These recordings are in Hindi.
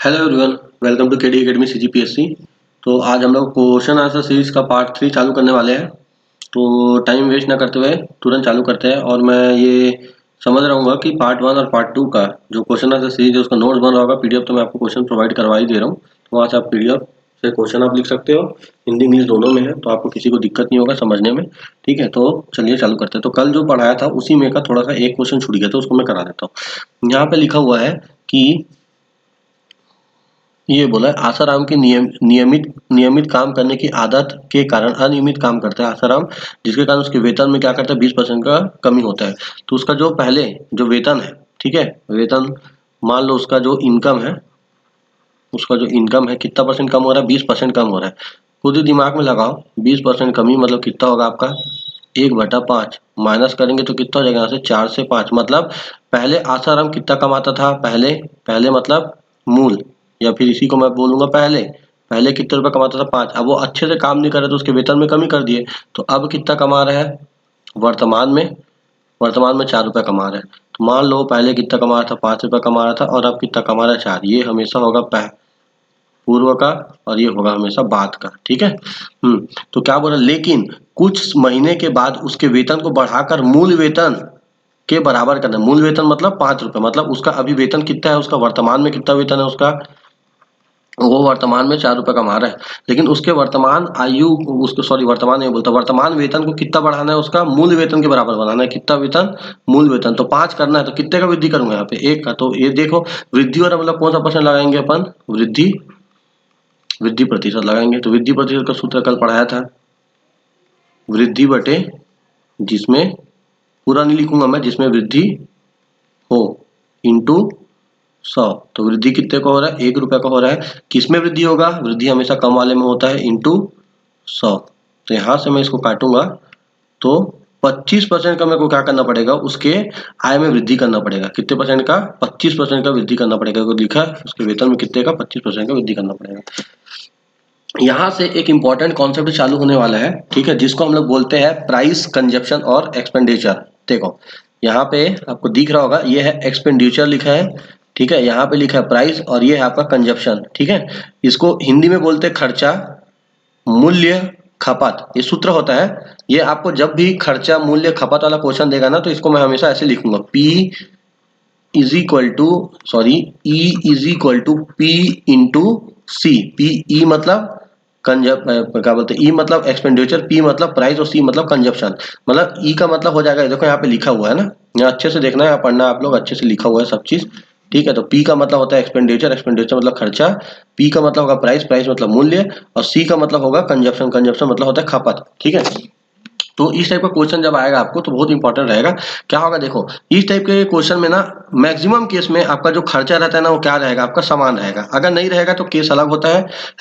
Hello everyone, welcome to KD academy CGPSC. तो आज हम लोग क्वेश्चन आंसर सीरीज का पार्ट 3 चालू करने वाले हैं। तो टाइम वेस्ट ना करते हुए तुरंत चालू करते हैं। और मैं ये समझ रहा हूँ कि पार्ट 1 और पार्ट 2 का जो क्वेश्चन आंसर सीरीज है उसका नोट्स बन रहा होगा। पीडीएफ तो मैं आपको क्वेश्चन प्रोवाइड करवा ही दे रहा हूँ, तो वहाँ से आप पीडीएफ से क्वेश्चन आप लिख सकते हो। हिंदी इंग्लिश दोनों में है, तो आपको किसी को दिक्कत नहीं होगा समझने में। ठीक है, तो चलिए चालू करते हैं। तो कल जो पढ़ाया था उसी में का थोड़ा सा एक क्वेश्चन छूट गया, तो उसको मैं करा देता हूँ। यहाँ पे लिखा हुआ है कि ये बोला है आसाराम की नियमित काम करने की आदत के कारण अनियमित काम करता है आसाराम, जिसके कारण उसके वेतन में क्या करता है 20% का कमी होता है। तो उसका जो पहले जो वेतन है, ठीक है, वेतन मान लो उसका जो इनकम है, कितना परसेंट कम हो रहा है, 20% कम हो रहा है। खुद ही दिमाग में लगाओ, 20% कमी मतलब कितना होगा आपका 1/5 माइनस करेंगे तो कितना हो जाएगा यहाँ से 4 से 5। मतलब पहले आसाराम कितना कमाता था, पहले मतलब मूल, या फिर इसी को मैं बोलूंगा पहले कितने रुपए कमाता था 5। अब वो अच्छे से काम नहीं कर रहा तो उसके वेतन में कमी कर दिए। तो अब कितना कमा रहा है वर्तमान में 4 रुपए कमा रहा है। तो मान लो पहले कितना कमा रहा था 5 रुपए कमा रहा था, और अब कितना कमा रहा है 4। ये हमेशा होगा पूर्व का, और ये होगा हमेशा बाद का। ठीक है। तो क्या बोला, लेकिन कुछ महीने के बाद उसके वेतन को बढ़ाकर मूल वेतन के बराबर करना। मूल वेतन मतलब 5 रुपए, मतलब उसका अभी वेतन कितना है, उसका वर्तमान में कितना वेतन है उसका, वो वर्तमान में 4 रुपए कमा रहा है। लेकिन उसके वर्तमान आयु, उसको सॉरी वर्तमान नहीं बोलता, वर्तमान वेतन को कितना बढ़ाना है, उसका मूल वेतन के बराबर बनाना है। कितना वेतन, मूल वेतन। तो 5 करना है, तो कितने का वृद्धि करूंगा यहाँ पे 1 का। तो ये देखो वृद्धि और मतलब कौन सा परसेंट लगाएंगे अपन, वृद्धि प्रतिशत लगाएंगे। तो वृद्धि प्रतिशत का सूत्र कल पढ़ाया था, वृद्धि बटे जिसमें, पूरा नहीं लिखूंगा मैं, जिसमें वृद्धि हो इंटू 100। तो वृद्धि कितने का हो रहा है, 1 रुपए का हो रहा है। किसमें वृद्धि होगा, वृद्धि हमेशा कम वाले में होता है, इंटू 100। तो यहां से मैं इसको काटूंगा तो 25% का मेरे को क्या करना पड़ेगा, उसके आय में वृद्धि करना पड़ेगा। कितने परसेंट का, 25% का वृद्धि करना पड़ेगा। लिखा है उसके वेतन में कितने का, 25% का वृद्धि करना पड़ेगा। यहाँ से एक इंपॉर्टेंट कॉन्सेप्ट चालू होने वाला है, ठीक है, जिसको हम लोग बोलते हैं प्राइस कंजप्शन और एक्सपेंडिचर। देखो यहाँ पे आपको दिख रहा होगा, ये है एक्सपेंडिचर लिखा है, ठीक है, यहाँ पे लिखा है प्राइस, और ये है आपका कंजप्शन। ठीक है, इसको हिंदी में बोलते हैं खर्चा, मूल्य, खपत। ये सूत्र होता है। ये आपको जब भी खर्चा मूल्य खपत वाला क्वेश्चन देगा ना, तो इसको मैं हमेशा ऐसे लिखूंगा, P is equal to E is equal to P into C. E मतलब क्या बोलते हैं, ई मतलब एक्सपेंडिचर, पी मतलब प्राइस, और सी मतलब कंजप्शन। मतलब ई का मतलब हो जाएगा, देखो यहाँ पे लिखा हुआ है ना, यहाँ अच्छे से देखना है, पढ़ना आप लोग, अच्छे से लिखा हुआ है सब चीज। ठीक है, तो पी का मतलब होता है एक्सपेंडिचर, एक्सपेंडिचर मतलब खर्चा, पी का मतलब होगा प्राइस, प्राइस मतलब मूल्य, और सी का मतलब होगा कंजप्शन, कंजप्शन मतलब होता है खपत। ठीक है, तो इस टाइप का क्वेश्चन जब आएगा आपको तो बहुत इंपॉर्टेंट रहेगा। क्या होगा देखो, इस टाइप के क्वेश्चन में ना मैक्सिमम केस में आपका जो खर्चा रहता है ना, वो क्या रहेगा, आपका समान रहेगा। अगर नहीं रहेगा तो केस अलग होता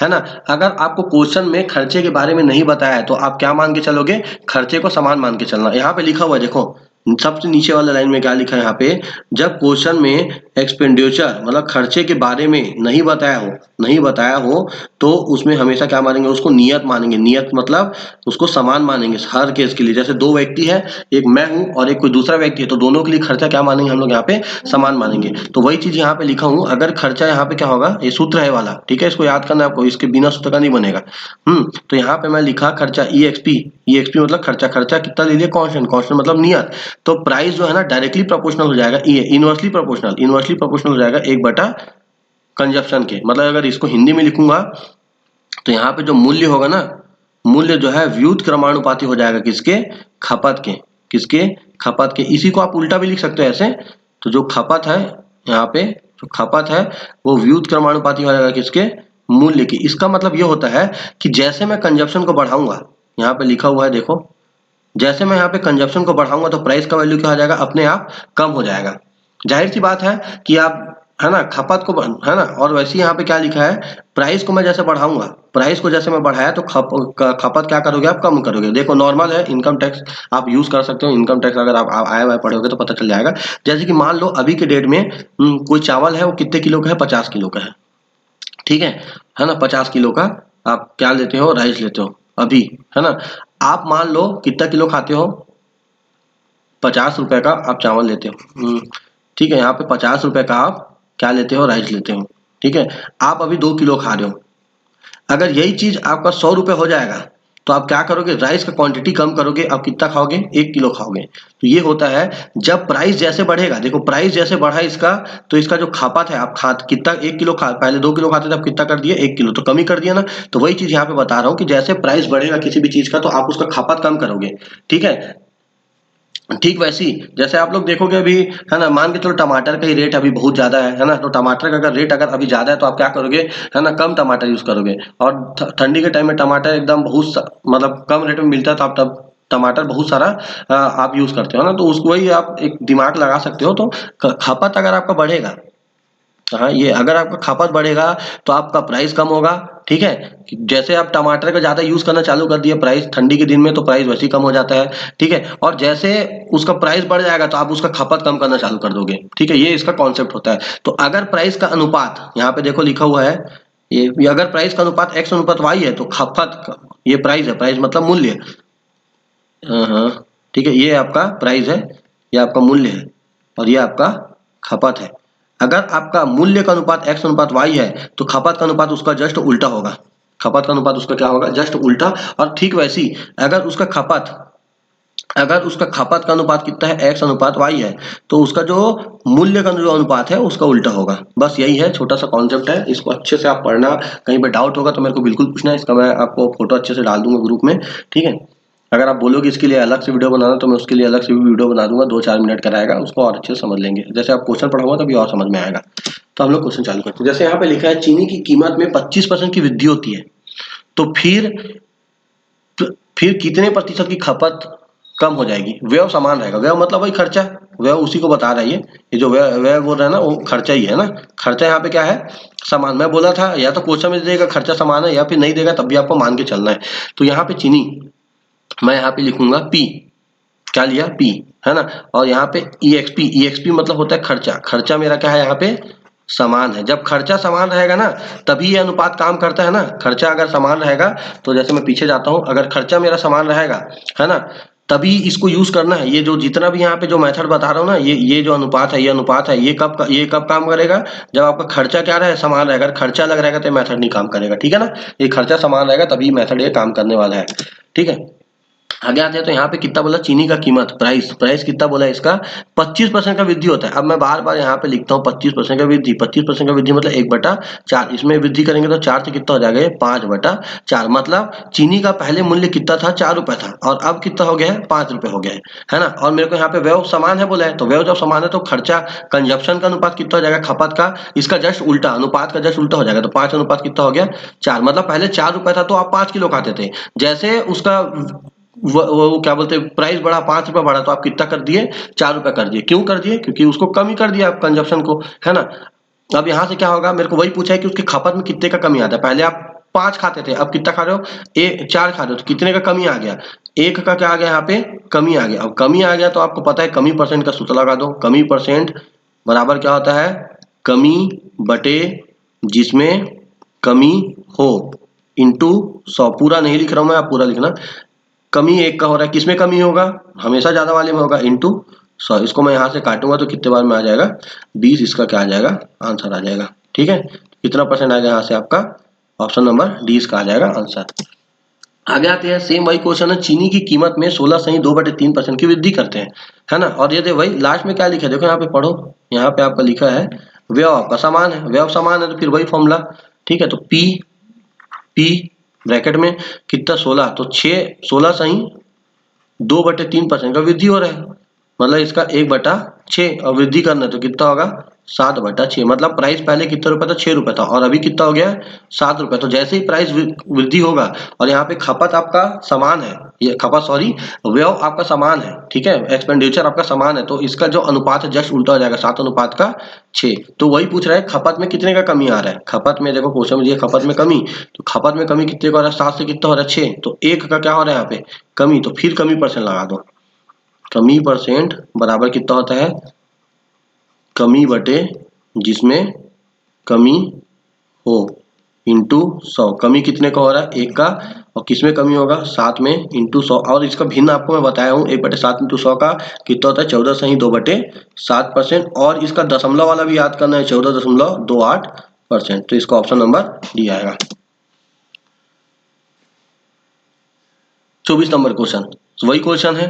है ना। अगर आपको क्वेश्चन में खर्चे के बारे में नहीं बताया है तो आप क्या मान के चलोगे, खर्चे को समान मान के चलना। यहाँ पे लिखा हुआ है देखो, सबसे नीचे वाला लाइन में क्या लिखा है यहाँ पे, जब क्वेश्चन में एक्सपेंडिचर मतलब खर्चे के बारे में नहीं बताया हो तो उसमें हमेशा क्या मानेंगे, उसको नियत मानेंगे। नियत मतलब उसको समान मानेंगे हर केस के लिए। जैसे 2 व्यक्ति है, एक मैं हूं और एक कोई दूसरा व्यक्ति है, तो दोनों के लिए खर्चा क्या मानेंगे हम लोग यहाँ पे, समान मानेंगे। तो वही चीज यहाँ पे लिखा हूं, अगर खर्चा यहाँ पे क्या होगा, ये सूत्र है वाला, ठीक है, इसको याद करना है आपको, इसके बिना सूत्र का नहीं बनेगा। तो यहाँ पे मैं लिखा खर्चा EXP मतलब खर्चा, खर्चा कितना ले लिया, कांस्टेंट, कांस्टेंट मतलब नियत। तो प्राइस जो है ना डायरेक्टली प्रोपोर्शनल हो जाएगा, ये इनवर्सली प्रोपोर्शनल हो जाएगा 1 बटा कंजप्शन के। मतलब अगर इसको हिंदी में लिखूंगा तो यहाँ पे जो मूल्य होगा ना, मूल्य जो है व्युत क्रमानुपाती हो जाएगा किसके, खपत के, किसके, खपत के। इसी को आप उल्टा भी लिख सकते हो ऐसे। तो जो खपत है यहाँ पे, जो खपत है वो व्युत क्रमानुपाती हो जाएगा किसके, मूल्य की। इसका मतलब ये होता है कि जैसे मैं कंजप्शन को बढ़ाऊंगा, यहाँ पे लिखा हुआ है देखो, जैसे मैं यहाँ पे कंजप्शन को बढ़ाऊंगा तो प्राइस का वैल्यू क्या हो जाएगा, अपने आप कम हो जाएगा। जाहिर सी बात है कि आप, है ना, खपत को है ना, और वैसे यहाँ पे क्या लिखा है, प्राइस को मैं जैसे बढ़ाऊंगा, प्राइस को जैसे मैं बढ़ाया तो खपत क्या करोगे, आप कम करोगे। देखो नॉर्मल है, इनकम टैक्स आप यूज कर सकते हो। इनकम टैक्स अगर आप आए वाय पढ़ोगे तो पता चल जाएगा। जैसे कि मान लो अभी के डेट में कोई चावल है, वो कितने किलो का है, 50 किलो का है। ठीक है ना, 50 किलो का आप क्या लेते हो, राइस लेते हो अभी, है ना। आप मान लो कितना किलो खाते हो, 50 रुपए का आप चावल लेते हो। ठीक है, यहाँ पे 50 रुपए का आप क्या लेते हो, राइस लेते हो। ठीक है, आप अभी 2 किलो खा रहे हो, अगर यही चीज आपका 100 रुपये हो जाएगा तो आप क्या करोगे, राइस का क्वांटिटी कम करोगे, आप कितना खाओगे, 1 किलो खाओगे। तो ये होता है जब प्राइस जैसे बढ़ेगा, देखो प्राइस जैसे बढ़ा इसका, तो इसका जो खपत है, आप खा कितना, 1 किलो खा, पहले 2 किलो खाते थे, आप कितना कर दिए, 1 किलो, तो कमी कर दिया ना। तो वही चीज यहाँ पे बता रहा हूँ कि जैसे प्राइस बढ़ेगा किसी भी चीज का तो आप उसका खपत कम करोगे, ठीक है। ठीक वैसी जैसे आप लोग देखोगे अभी, है ना, मान के चलो टमाटर का ही रेट अभी बहुत ज्यादा है ना, तो टमाटर का अगर रेट अगर अभी ज्यादा है तो आप क्या करोगे, है ना, कम टमाटर यूज करोगे। और ठंडी के टाइम में टमाटर एकदम बहुत मतलब कम रेट में मिलता है, तो आप तब टमाटर बहुत सारा आप यूज करते हो ना, तो उसको वही आप एक दिमाग लगा सकते हो। तो खपत अगर आपका बढ़ेगा, हाँ, ये अगर आपका खपत बढ़ेगा तो आपका प्राइस कम होगा, ठीक है। जैसे आप टमाटर का ज्यादा यूज करना चालू कर दिए प्राइस ठंडी के दिन में, तो प्राइस वैसे ही कम हो जाता है, ठीक है। और जैसे उसका प्राइस बढ़ जाएगा तो आप उसका खपत कम करना चालू कर दोगे, ठीक है। ये इसका कॉन्सेप्ट होता है। तो अगर प्राइस का अनुपात यहाँ पे देखो लिखा हुआ है, ये अगर प्राइस का अनुपात x अनुपात y है तो खपत, ये प्राइस है, प्राइस मतलब मूल्य, हाँ, ठीक है, ये आपका प्राइस है, ये आपका मूल्य है, और ये आपका खपत है। अगर आपका मूल्य का अनुपात x अनुपात y है तो खपत का अनुपात उसका जस्ट उल्टा होगा, खपत का अनुपात उसका क्या होगा, जस्ट उल्टा। और ठीक वैसी अगर उसका खपत का अनुपात कितना है, x अनुपात y है, तो उसका जो मूल्य का जो अनुपात है उसका उल्टा होगा। बस यही है, छोटा सा कॉन्सेप्ट है, इसको अच्छे से आप पढ़ना। कहीं पे डाउट होगा तो मेरे को बिल्कुल पूछना, इसका मैं आपको फोटो अच्छे से डाल दूंगा ग्रुप में, ठीक है। अगर आप बोलोगे इसके लिए अलग से वीडियो बनाना तो मैं उसके लिए अलग से भी वीडियो बना दूंगा, 2-4 मिनट का रहेगा, उसको और अच्छे से समझ लेंगे। जैसे आप क्वेश्चन पढ़ाऊंगा तभी और समझ में आएगा। तो हम लोग क्वेश्चन चालू करते हैं। जैसे यहाँ पे लिखा है चीनी की कीमत में 25% की वृद्धि होती है, तो फिर कितने प्रतिशत की खपत कम हो जाएगी। व्यय समान रहेगा, व्यय मतलब वही खर्चा, व्यय उसी को बता रहा है। ये जो व्यय व्यय बोल रहा है ना, वो खर्चा ही है ना। खर्चा यहाँ पे क्या है, समान। मैं बोला था या तो क्वेश्चन में देगा खर्चा समान है, या फिर नहीं देगा तब भी आपको मान के चलना है। तो यहाँ पे चीनी मैं यहाँ पे लिखूंगा पी, क्या लिया, पी, है ना। और यहाँ पे ईएक्सपी मतलब होता है खर्चा। खर्चा मेरा क्या है यहाँ पे, समान है। जब खर्चा समान रहेगा ना तभी ये अनुपात काम करता है ना। खर्चा अगर समान रहेगा, तो जैसे मैं पीछे जाता हूँ, अगर खर्चा मेरा समान रहेगा, है ना, तभी इसको यूज करना है। ये जो जितना भी यहाँ पे जो मेथड बता रहा हूँ ना, ये जो अनुपात है, ये अनुपात है, ये कब काम करेगा, जब आपका खर्चा क्या रहे, समान रहेगा। अगर खर्चा अलग रहेगा तो मेथड नहीं काम करेगा, ठीक है ना। ये खर्चा समान रहेगा तभी मेथड ये काम करने वाला है, ठीक है। आगे आते हैं तो यहाँ पे कितना बोला, चीनी का कीमत, प्राइस कितना बोला इसका, 25% का वृद्धि होता है। अब मैं बार बार यहाँ पे लिखता हूँ 25% का वृद्धि, 25% का वृद्धि मतलब 1/4, इसमें वृद्धि करेंगे तो 4 से कितना हो जाएगा, 5/4। मतलब चीनी का पहले मूल्य कितना था, 4 रुपए था, और अब कितना हो गया है, 5 रुपए हो गया है ना। और मेरे को यहाँ पे व्यय समान है बोला है, तो व्यय जब समान है तो खर्चा कंजप्शन का अनुपात कितना हो जाएगा, खपत का, इसका जस्ट उल्टा, अनुपात का जस्ट उल्टा हो जाएगा। तो 5 अनुपात कितना हो गया, 4। मतलब पहले 4 रुपए था तो आप 5 किलो खाते थे, जैसे उसका वो क्या बोलते हैं, प्राइस बढ़ा, 5 रुपए बढ़ा, तो आप कितना कर दिए, 4 रुपए कर दिए। क्यों कर दिए, क्योंकि उसको कमी कर दिया आप कंजप्शन को, है ना। अब यहाँ से क्या होगा, मेरे को वही पूछा है कि उसकी खपत में कितने का कमी आता है। पहले आप 5 खाते थे, अब कितना खा रहे हो, 4 खा रहे हो, तो कितने का कमी आ गया, 1 का क्या आ गया, यहाँ पे कमी आ गया। अब कमी आ गया तो आपको पता है कमी परसेंट का सूत्र लगा दो। कमी परसेंट बराबर क्या होता है, कमी बटे जिसमें कमी हो, इंटू 100। पूरा नहीं लिख रहा हूं मैं, आप पूरा लिखना। कमी 1 का हो रहा है, किसमें कमी होगा, हमेशा ज्यादा वाले में होगा, इंटू 100। इसको मैं यहाँ से काटूंगा तो कितने बार में आ जाएगा, 20। इसका क्या आ जाएगा, आंसर आ जाएगा, ठीक है। कितना परसेंट आ गया यहाँ से आपका, ऑप्शन नंबर डी इसका आ जाएगा आंसर। आगे आते हैं, सेम वही क्वेश्चन है, चीनी की कीमत में 16.2/3% की वृद्धि करते हैं, है ना। और ये वही लास्ट में क्या लिखा है, देखो यहाँ पे पढ़ो, यहाँ पे आपका लिखा है व्यय आपका समान है, व्यय समान है तो फिर वही फॉर्मूला, ठीक है। तो पी ब्रैकेट में कितना, 16, तो 16 सही 2/3% का वृद्धि हो रहा है, मतलब इसका 1/6, और वृद्धि करना है तो कितना होगा, 7/6। मतलब प्राइस पहले कितना रुपए था, 6 रुपए था, और अभी कितना हो गया, 7 रुपए। तो जैसे ही प्राइस वृद्धि होगा, और यहाँ पे खपत आपका समान है, ये खपत सॉरी व्यय आपका समान है, ठीक है, एक्सपेंडिचर आपका समान है, तो इसका जो अनुपात है जस्ट उल्टा हो जाएगा, 7/6। तो वही पूछ रहा है खपत में कितने का कमी आ रहा है। खपत में देखो क्वेश्चन में दिया खपत में कमी, तो खपत में कमी कितने का हो रहा है, 7 से कितना हो रहा है, 6, तो 1 का क्या हो रहा है यहाँ पे, कमी। तो फिर कमी परसेंट लगा दो, कमी परसेंट बराबर कितना होता है, कमी बटे जिसमें कमी हो, इंटू 100। कमी कितने का हो रहा है, 1 का, और किसमें कमी होगा, 7 में, इंटू 100। और इसका भिन्न आपको मैं बताया हूँ, 1/7 इंटू 100 का कितना होता है, 14 सही 2/7%। और इसका दशमलव वाला भी याद करना है, 14.28 %। तो इसका ऑप्शन नंबर डी आएगा। 24 नंबर क्वेश्चन, वही क्वेश्चन है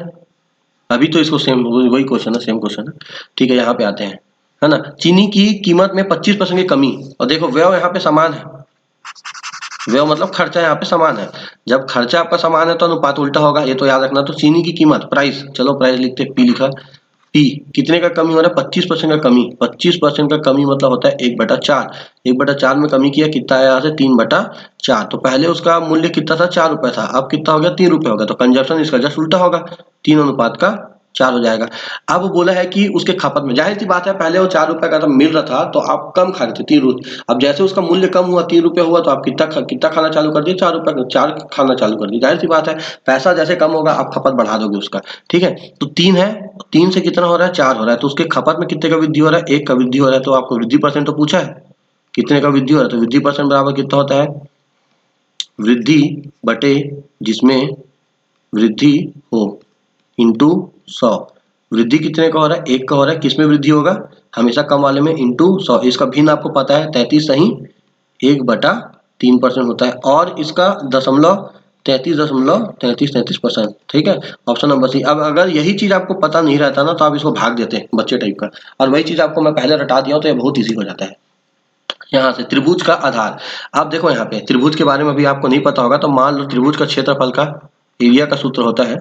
अभी तो इसको सेम वही क्वेश्चन है, सेम क्वेश्चन है। ठीक है, यहाँ पे आते हैं, है ना। चीनी की कीमत में 25% की कमी, और देखो व्यय यहाँ पे समान है, व्यय मतलब खर्चा यहाँ पे समान है। जब खर्चा आपका समान है तो अनुपात उल्टा होगा, ये तो याद रखना। तो चीनी की कीमत, प्राइस, चलो प्राइस लिखते हैं, पी लिखा, पी कितने का कमी हो रहा है, 25% का कमी। 25% का कमी मतलब होता है 1/4। 1/4 में कमी किया, कितना आया यहाँ से, 3/4। तो पहले उसका मूल्य कितना था, 4 रुपए था, अब कितना हो गया, 3 रुपए हो गया। तो कंजप्शन इसका जस्ट उल्टा होगा, 3:4 हो जाएगा। अब बोला है कि उसके खपत में, जाहिर सी बात है, पहले वो 4 रुपए का मिल रहा था तो आप कम खा रहे थे, 3 रुपए। अब जैसे उसका मूल्य कम हुआ, 3 रुपए हुआ, तो आप कितना खाना चालू कर दिए, 4 रुपए, 4 खाना चालू कर दिए। जाहिर सी बात है, पैसा जैसे कम होगा आप खपत बढ़ा दोगे उसका। ठीक है, तो 3 है, 3 से कितना हो रहा है, 4 हो रहा है। तो उसके खपत में कितने का वृद्धि हो रहा है, 1 का वृद्धि हो रहा है। तो आपको वृद्धि परसेंट तो पूछा है, कितने का वृद्धि हो रहा है। तो वृद्धि परसेंट बराबर कितना होता है, वृद्धि बटे जिसमें वृद्धि हो इंटू 100। वृद्धि कितने का हो रहा है, 1 का हो रहा है। किसमें वृद्धि होगा, हमेशा कम वाले में, इंटू 100। इसका भिन्न आपको पता है 33 सही 1/3% होता है, और इसका दशमलव 33.33%। ठीक है, ऑप्शन नंबर सी। अब अगर यही चीज आपको पता नहीं रहता ना, तो आप इसको भाग देते बच्चे टाइप का, और वही चीज आपको मैं पहले रटा दिया हूं, तो ये बहुत ईजी हो जाता है। यहाँ से त्रिभुज का आधार, आप देखो यहाँ पे त्रिभुज के बारे में अभी आपको नहीं पता होगा, तो मान लो त्रिभुज का क्षेत्रफल का एरिया का सूत्र होता है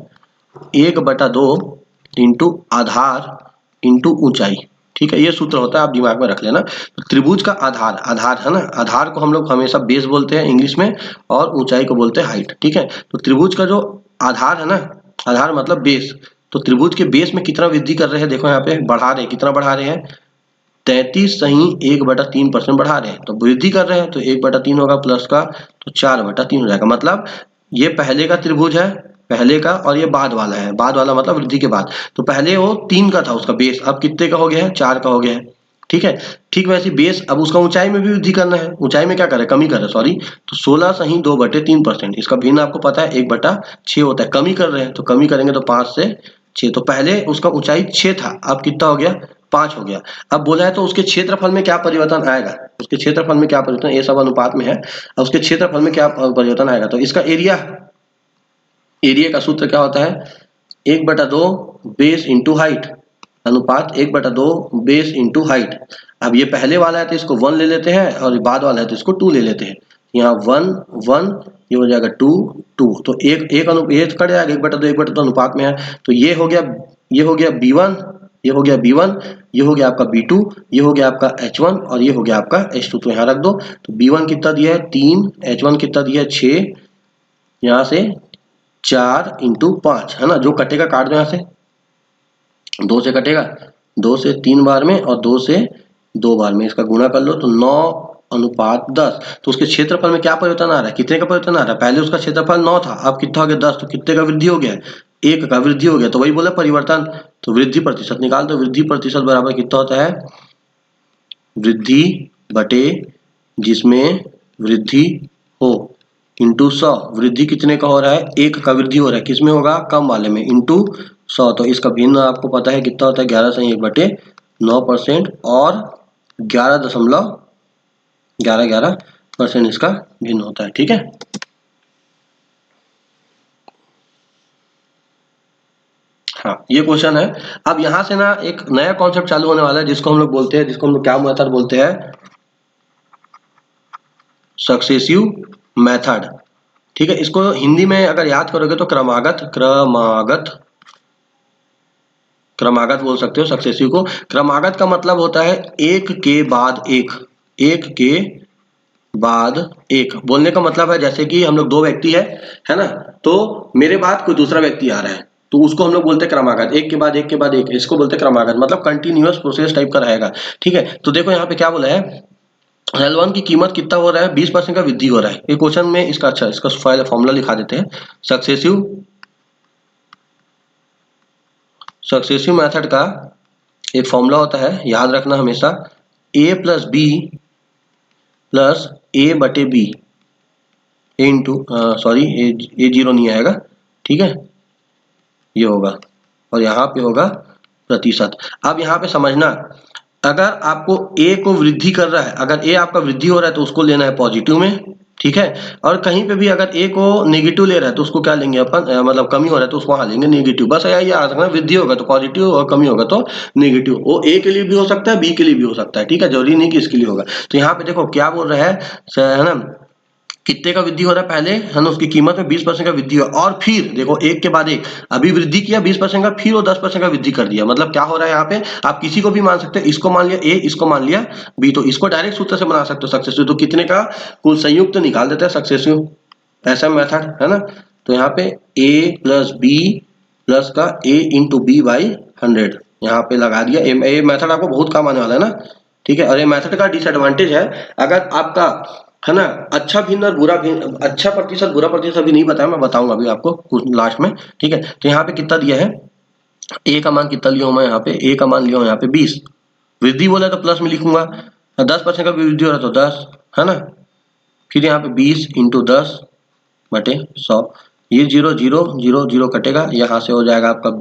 1/2 इंटू आधार इंटू ऊंचाई। ठीक है, ये सूत्र होता है, आप दिमाग में रख लेना। तो त्रिभुज का आधार, आधार है ना, आधार को हम लोग हमेशा बेस बोलते हैं इंग्लिश में, और ऊंचाई को बोलते हैं हाइट। ठीक है, तो त्रिभुज का जो आधार है ना, आधार मतलब बेस, तो त्रिभुज के बेस में कितना वृद्धि कर रहे हैं, देखो यहाँ पे बढ़ा रहे हैं, कितना बढ़ा रहे हैं, 33 सही 1/3% बढ़ा रहे हैं। तो वृद्धि कर रहे हैं, तो 1/3 होगा प्लस का, तो 4/3 हो जाएगा। मतलब ये पहले का त्रिभुज है, पहले का, और ये बाद वाला है, बाद वाला मतलब वृद्धि के बाद। तो पहले वो 3 का था उसका बेस, अब कितने का हो गया है, 4 का हो गया है। ठीक है, ठीक वैसे बेस, अब उसका ऊंचाई में भी वृद्धि करना है, ऊंचाई में क्या करे, कमी करे, सॉरी। तो 16 सही 2/3%। इसका भिन्न आपको पता है 1/6 होता है। कमी कर रहे हैं तो कमी करेंगे तो 5 से 6। तो पहले उसका ऊंचाई 6 था, अब कितना हो गया, 5 हो गया। अब बोला है तो उसके क्षेत्रफल में क्या परिवर्तन आएगा, उसके क्षेत्रफल में क्या परिवर्तन, ये सब अनुपात में है, अब उसके क्षेत्रफल में क्या परिवर्तन आएगा। तो इसका एरिया, एरिया का सूत्र क्या होता है, 1/2 बेस इंटू हाइट, अनुपात 1/2 बेस इंटू हाइट। अब ये पहले वाला है तो इसको 1 ले लेते हैं, और बाद वाला है तो इसको 2 ले लेते हैं। यहाँ 1 1, ये हो जाएगा 2 2। तो एक एक ये कट जाएगा, 1/2 अनुपात में है। तो ये हो गया B1, ये हो गया B1, ये हो गया आपका B2, ये हो गया आपका H1, और ये हो गया आपका H2। तो यहाँ रख दो। तो B1 कितना दिया है 3, H1 कितना दिया है 6, यहाँ से 4 इंटू 5, है ना। जो कटेगा काट दो, यहाँ से 2 से कटेगा, 2 से 3 बार में, और 2 से 2 बार में, इसका गुणा कर लो तो 9:10। तो उसके क्षेत्रफल में क्या परिवर्तन आ रहा है, कितने का परिवर्तन आ रहा है, पहले उसका क्षेत्रफल 9 था, अब कितना हो गया 10। तो कितने का वृद्धि हो गया, 1 का वृद्धि हो गया। तो वही बोला परिवर्तन, तो वृद्धि प्रतिशत निकाल दो। वृद्धि प्रतिशत बराबर कितना होता है, वृद्धि बटे जिसमें वृद्धि हो इंटू 100। वृद्धि कितने का हो रहा है, 1 का वृद्धि हो रहा है, किसमें होगा, कम वाले में, इंटू 100। तो इसका भिन्न आपको पता है कितना होता है, 11 सही 1/9%, और 11.11% इसका भिन्न होता है। ठीक है, हाँ ये क्वेश्चन है। अब यहाँ से ना एक नया कॉन्सेप्ट चालू होने वाला है, जिसको हम लोग बोलते हैं, जिसको हम लोग क्या मेथड बोलते हैं, सक्सेसिव मेथड। ठीक है, इसको हिंदी में अगर याद करोगे तो क्रमागत बोल सकते हो सक्सेसिव को। क्रमागत का मतलब होता है एक के बाद एक, एक के बाद एक। बोलने का मतलब है जैसे कि हम लोग 2 व्यक्ति है ना, तो मेरे बाद कोई दूसरा व्यक्ति आ रहा है, तो उसको हम लोग बोलते हैं क्रमागत, एक के बाद एक के बाद एक, इसको बोलते हैं क्रमागत, मतलब कंटिन्यूअस प्रोसेस टाइप का रहेगा। ठीक है, तो देखो यहाँ पे क्या बोला है, L1 की कीमत कितना हो रहा है, 20% का वृद्धि हो रहा है। ये क्वेश्चन में इसका अच्छा, इसका फॉर्मूला लिखा देते हैं। सक्सेसिव मेथड का एक फॉर्मूला होता है, याद रखना हमेशा, a प्लस बी प्लस ए बटे बी इंटू, सॉरी ए 0 नहीं आएगा, ठीक है, ये होगा, और यहाँ पे होगा प्रतिशत। अब यहाँ पे समझना, अगर आपको ए को वृद्धि कर रहा है, अगर ए आपका वृद्धि हो रहा है तो उसको लेना है पॉजिटिव में, ठीक है। और कहीं पे भी अगर ए को नेगेटिव ले रहा है तो उसको क्या लेंगे अपन, मतलब कमी हो रहा है तो उसको वहां लेंगे नेगेटिव। बस यही याद रखना, वृद्धि होगा तो पॉजिटिव और कमी होगा तो नेगेटिव। वो ए के लिए भी हो सकता है, बी के लिए भी हो सकता है, ठीक है, जरूरी नहीं कि इसके लिए होगा। तो यहाँ पे देखो क्या बोल रहा है ना, कितने का वृद्धि हो रहा है पहले, है ना, उसकी कीमत में 20% का वृद्धि हुआ, और फिर देखो एक के बाद एक अभी वृद्धि किया 20% का, फिर वो 10% का वृद्धि कर दिया। मतलब क्या हो रहा है यहाँ पे, आप किसी को भी मान सकते हो, इसको मान लिया ए, इसको मान लिया बी, तो इसको डायरेक्ट सूत्र से बना सकते हो सक्सेसिव। तो कितने का कुल संयुक्त तो निकाल देते हैं सक्सेसिव, ऐसा मेथड है ना। तो यहाँ पे ए प्लस बी प्लस का ए इंटू बी बाई 100 यहाँ पे लगा दिया। ये मेथड आपको बहुत काम आने वाला है ना, ठीक है। और ये मेथड का डिसएडवांटेज है, अगर आपका, है ना, अच्छा भिन्न और बुरा भिन्न, अच्छा प्रतिशत बुरा प्रतिशत अभी नहीं बताया, मैं बताऊंगा अभी आपको कुछ लास्ट में, ठीक है। तो यहाँ पे कितना दिया है, ए का मान कितना लिया हूं मैं यहाँ पे, ए का मान लिया हूं यहाँ पे 20, वृद्धि बोला तो प्लस में लिखूंगा, 10% का वृद्धि हो रहा है तो 10, है ना। फिर यहाँ पे 20 इंटू 10 बटे 100, ये 0 0 0 0 कटेगा, यहाँ से हो जाएगा आपका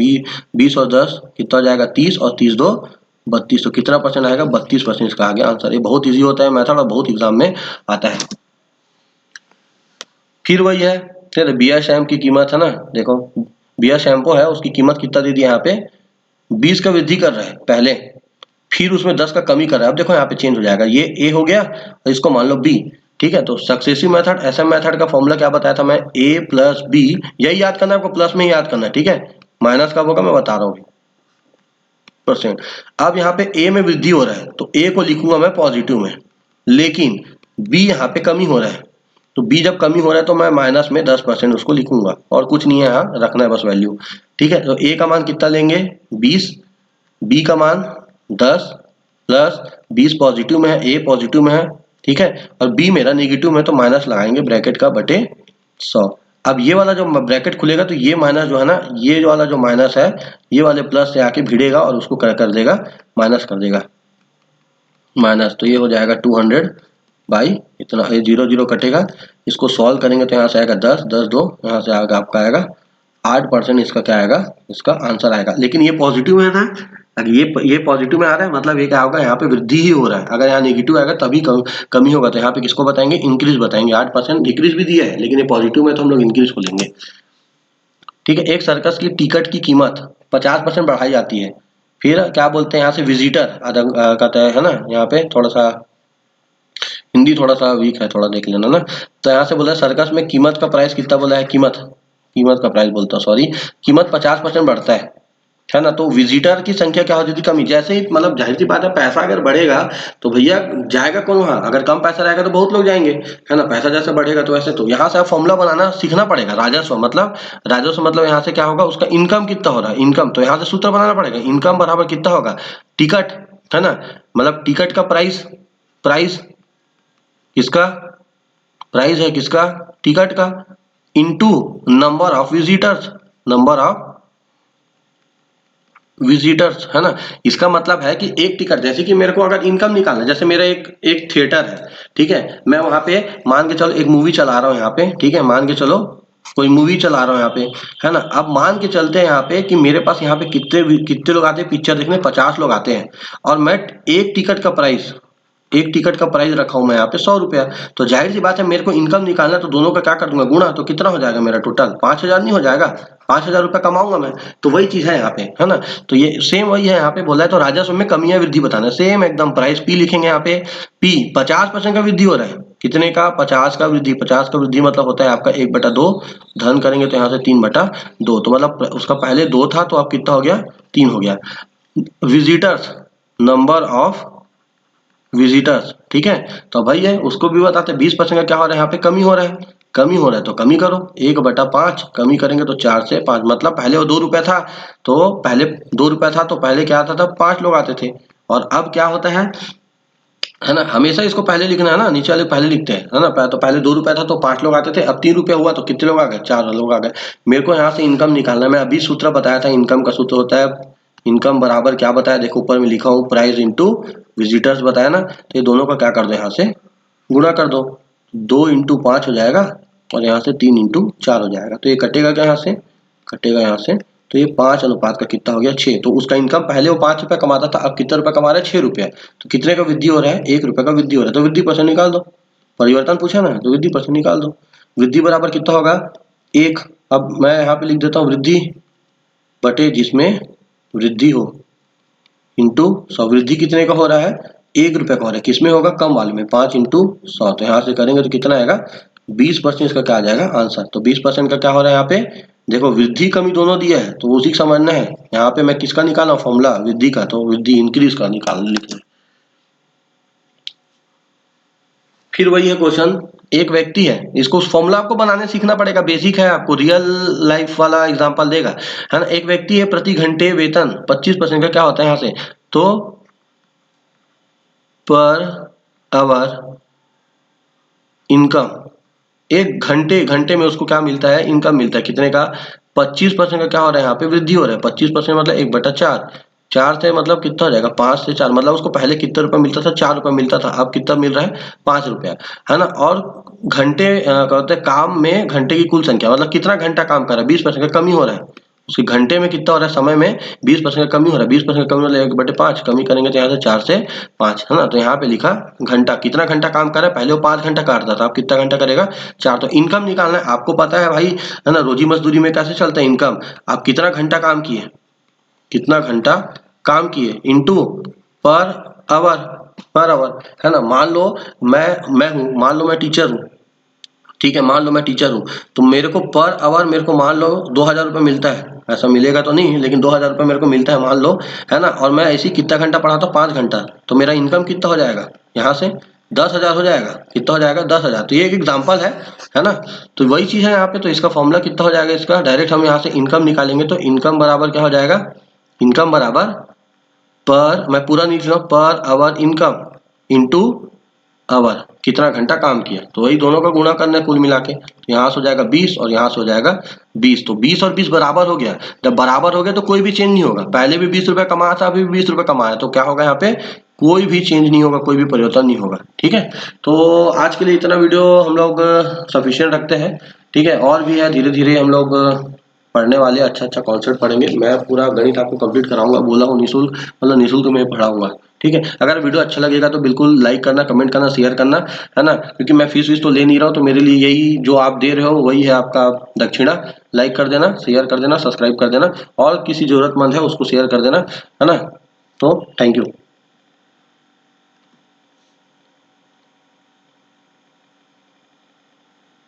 20 और 10 कितना हो जाएगा 30, और 30 2 32, तो कितना परसेंट आएगा 32% इसका आ गया आंसर। ये बहुत इजी होता है मेथड और बहुत एग्जाम में आता है। फिर वही है, फिर बियर शैम्प की कीमत है ना, देखो बियर शैम्पू है, उसकी कीमत कितना दे दिया यहाँ पे, 20 का वृद्धि कर रहा है पहले, फिर उसमें 10 का कमी कर रहा है। अब देखो यहाँ पे चेंज हो जाएगा, ये ए हो गया और इसको मान लो बी, ठीक है। तो सक्सेसिव मेथड, एसएम मेथड का फॉर्मूला क्या बताया था मैं, ए प्लस बी, यही याद करना है आपको, प्लस में ही याद करना है, ठीक है। माइनस कब होगा मैं बता रहा हूँ परसेंट। अब यहाँ पे ए में वृद्धि हो रहा है तो ए को लिखूंगा मैं पॉजिटिव में, लेकिन बी यहाँ पे कमी हो रहा है, तो बी जब कमी हो रहा है तो मैं माइनस में 10% उसको लिखूंगा, और कुछ नहीं है यहाँ रखना है बस वैल्यू, ठीक है। तो ए का मान कितना लेंगे 20, बी का मान 10 प्लस 20 पॉजिटिव में है, ए पॉजिटिव में है, ठीक है, और बी मेरा नेगेटिव में, तो माइनस लगाएंगे ब्रैकेट का बटे 100। अब ये वाला जो ब्रैकेट खुलेगा तो ये माइनस जो है ना, ये वाला जो माइनस है ये वाले प्लस से आके भिड़ेगा और उसको कर देगा, माइनस कर देगा माइनस, तो ये हो जाएगा 200 बाई इतना, ये 0 0 कटेगा, इसको सॉल्व करेंगे तो यहाँ से आएगा 10 10 2, यहाँ से आएगा आपका आएगा 8%, इसका क्या आएगा, इसका आंसर आएगा। लेकिन ये पॉजिटिव है ना, अगर ये पॉजिटिव में आ रहा है मतलब ये क्या होगा, यहाँ पे वृद्धि ही हो रहा है। अगर यहाँ नेगेटिव आएगा तभी कमी होगा, तो यहाँ पे किसको बताएंगे, इंक्रीज बताएंगे। 8% डिक्रीज भी दिया है, लेकिन ये पॉजिटिव में तो हम लोग इंक्रीज को लेंगे, ठीक है। एक सर्कस की टिकट की कीमत 50% बढ़ाई जाती है, फिर क्या बोलते हैं यहाँ से विजिटर कहते हैं, है ना। यहाँ पे थोड़ा सा हिंदी थोड़ा सा वीक है, थोड़ा देख लेना ना। तो यहाँ से बोला है सर्कस में कीमत का प्राइस कितना बोला है, कीमत का प्राइस बोलता हूँ, सॉरी, कीमत 50% बढ़ता है ना। तो विजिटर की संख्या क्या हो जाती है, कमी। जैसे ही मतलब जाहिर सी बात है, पैसा अगर बढ़ेगा तो भैया जाएगा कौन वहां, अगर कम पैसा रहेगा तो बहुत लोग जाएंगे, है ना। पैसा जैसे बढ़ेगा तो वैसे, तो यहाँ से आप फॉर्मूला बनाना सीखना पड़ेगा। राजस्व मतलब यहाँ से क्या होगा, उसका इनकम कितना हो रहा है, इनकम, तो यहाँ से सूत्र बनाना पड़ेगा, इनकम बराबर कितना होगा टिकट, है ना। मतलब टिकट का प्राइस, प्राइस किसका, प्राइस है किसका, टिकट का, into number of visitors, number of visitors, है ना। इसका मतलब है कि एक टिकट, जैसे कि मेरे को अगर इनकम निकालना है, जैसे मेरा एक थिएटर है, ठीक है, मैं वहां पे मान के चलो एक मूवी चला रहा हूँ यहाँ पे, ठीक है, मान के चलो कोई मूवी चला रहा हूँ यहाँ पे, है ना। अब मान के चलते हैं यहाँ पे कि मेरे पास यहाँ पे कितने कितने लोग आते हैं पिक्चर देखने, 50 लोग आते हैं, और मैं एक टिकट का प्राइस, एक टिकट का प्राइस रखा हूं मैं यहाँ पे 100 रुपया। तो जाहिर सी बात है मेरे को इनकम निकालना है, तो दोनों का क्या कर दूंगा गुणा, तो कितना हो जाएगा मेरा टोटल 5000 नहीं हो जाएगा, 5000 रुपया कमाऊंगा मैं। तो वही चीज है यहाँ पे, है ना। तो ये सेम वही है यहाँ पे बोला है, तो राजस्व में कमी या वृद्धि बताना, सेम एकदम प्राइस पी लिखेंगे यहाँ पे, पी 50% का वृद्धि हो रहा है, कितने का 50 का वृद्धि, 50 का वृद्धि मतलब होता है आपका 1/2, धन करेंगे तो यहाँ से 3/2, तो मतलब उसका पहले 2 था तो अब कितना हो गया 3 हो गया। विजिटर्स, नंबर ऑफ विजिटर्स, ठीक है। तो भाई है उसको भी बताते 20% का क्या हो रहा है, यहाँ पे कमी हो रहा है, कमी हो रहा है तो कमी करो, 1/5 कमी करेंगे तो 4 से 5, मतलब पहले वो 2 रुपया था, तो पहले 2 रुपया था तो पहले क्या आता था 5 लोग आते थे, और अब क्या होता है ना, हमेशा इसको पहले लिखना है ना, नीचे वाले पहले लिखते हैं, है ना। तो पहले 2 रुपया था तो 5 लोग आते थे, अब 3 रुपया हुआ तो कितने लोग आ गए, 4 लोग आ गए। मेरे को यहाँ से इनकम निकालना है, मैं अभी सूत्र बताया था, इनकम का सूत्र होता है इनकम बराबर क्या बताया, देखो ऊपर में लिखा हूँ प्राइस इंटू विजिटर्स बताया ना, तो ये दोनों का क्या कर दो यहाँ से गुणा कर दो, 2 इंटू 5 हो जाएगा और यहाँ से 3 इंटू 4 हो जाएगा, तो ये कटेगा क्या, यहाँ से कटेगा यहाँ से तो ये 5 अनुपात का कितना हो गया 6। तो उसका इनकम पहले वो 5 रुपया कमाता था, अब कितना रुपया कमा रहा है 6 रुपया। तो कितने का वृद्धि हो रहा है 1 रुपये का वृद्धि हो रहा है। तो वृद्धि परसेंट निकाल दो, परिवर्तन पूछा ना तो वृद्धि परसेंट निकाल दो। वृद्धि बराबर कितना होगा 1। अब मैं यहाँ पे लिख देता हूँ वृद्धि बटे जिसमें वृद्धि हो इंटू 100। वृद्धि कितने का हो रहा है 1 रुपये का हो रहा है, किसमें होगा कम वाले में 5 इंटू 100। तो यहाँ से करेंगे तो कितना आएगा 20% इसका क्या आ जाएगा आंसर। तो 20% का क्या हो रहा है यहाँ पे देखो वृद्धि कमी दोनों दिया है तो उसी का समझना है। यहाँ पे मैं किसका निकाला फॉर्मूला वृद्धि का, तो वृद्धि इंक्रीज का निकाल लिखना। फिर वही है क्वेश्चन, एक व्यक्ति है, इसको उस फॉर्मूला आपको बनाने सीखना पड़ेगा, बेसिक है, आपको रियल लाइफ वाला एग्जांपल देगा है ना। एक व्यक्ति है प्रति घंटे वेतन 25% का क्या होता है यहाँ से, तो पर आवर इनकम, एक घंटे में उसको क्या मिलता है इनकम मिलता है कितने का 25% का क्या हो रहा है यहाँ पे वृद्धि हो रहा है। 25% मतलब 1/4, 4 से मतलब कितना हो जाएगा 5 से 4, मतलब उसको पहले कितना रुपया मिलता था 4 रुपया मिलता था, अब कितना मिल रहा है 5 रुपया है ना। और घंटे कहते हैं काम में घंटे की कुल संख्या मतलब कितना घंटा काम कर रहा है 20% का कमी हो रहा है। उसके घंटे में कितना हो रहा है समय में 20% का कमी हो रहा है। 20% का कमी मतलब 1/5 कमी करेंगे तो यहाँ से 4 से 5 है ना। तो यहाँ पे लिखा घंटा, कितना घंटा काम कर रहा है, पहले वो 5 घंटा काटता था अब कितना घंटा करेगा 4। तो इनकम निकालना है, आपको पता है भाई है ना रोजी मजदूरी में कैसे चलता है इनकम, आप कितना घंटा काम किए, कितना घंटा काम किए इंटू पर आवर है ना। मान लो मैं हूँ, मान लो मैं टीचर हूँ, ठीक है, मान लो मैं टीचर हूँ तो मेरे को पर आवर मेरे को मान लो 2000 रुपये मिलता है, ऐसा मिलेगा तो नहीं लेकिन 2000 रुपये मेरे को मिलता है मान लो है ना। और मैं ऐसी कितना घंटा पढ़ाता हूँ 5 घंटा, तो मेरा इनकम कितना हो जाएगा यहाँ से 10,000 हो जाएगा। कितना हो जाएगा 10,000। तो ये एक एग्जाम्पल है ना। तो वही चीज़ है यहाँ पे, तो इसका फॉर्मूला कितना हो जाएगा इसका, डायरेक्ट हम यहाँ से इनकम निकालेंगे तो इनकम बराबर क्या हो जाएगा, इनकम बराबर पर, मैं पूरा नहीं लिख रहा हूँ, per hour income into our कितना घंटा काम किया, तो वही दोनों का गुणा करना है कुल मिला के। तो यहाँ से हो जाएगा 20 और यहाँ से हो जाएगा 20। तो 20 और 20 बराबर हो गया, जब बराबर हो गया तो कोई भी चेंज नहीं होगा, पहले भी 20 रुपये कमाया था अभी भी 20 रुपये कमाया, तो क्या होगा यहाँ पे कोई भी चेंज नहीं होगा, कोई भी परिवर्तन नहीं होगा। ठीक है, तो आज के लिए इतना वीडियो हम लोग सफिशियंट रखते हैं। ठीक है, और भी है, धीरे धीरे हम लोग पढ़ने वाले अच्छा कॉन्सेप्ट पढ़ेंगे। मैं पूरा गणित आपको कंप्लीट कराऊंगा, बोला हूँ निःशुल्क, मतलब निःशुल्क में पढ़ाऊंगा। ठीक है, अगर वीडियो अच्छा लगेगा तो बिल्कुल लाइक करना, कमेंट करना, शेयर करना है ना, क्योंकि मैं फीस तो ले नहीं रहा हूँ, तो मेरे लिए यही जो आप दे रहे हो वही है आपका दक्षिणा। लाइक कर देना, शेयर कर देना, सब्सक्राइब कर देना और किसी जरूरतमंद है उसको शेयर कर देना है ना। तो थैंक यू।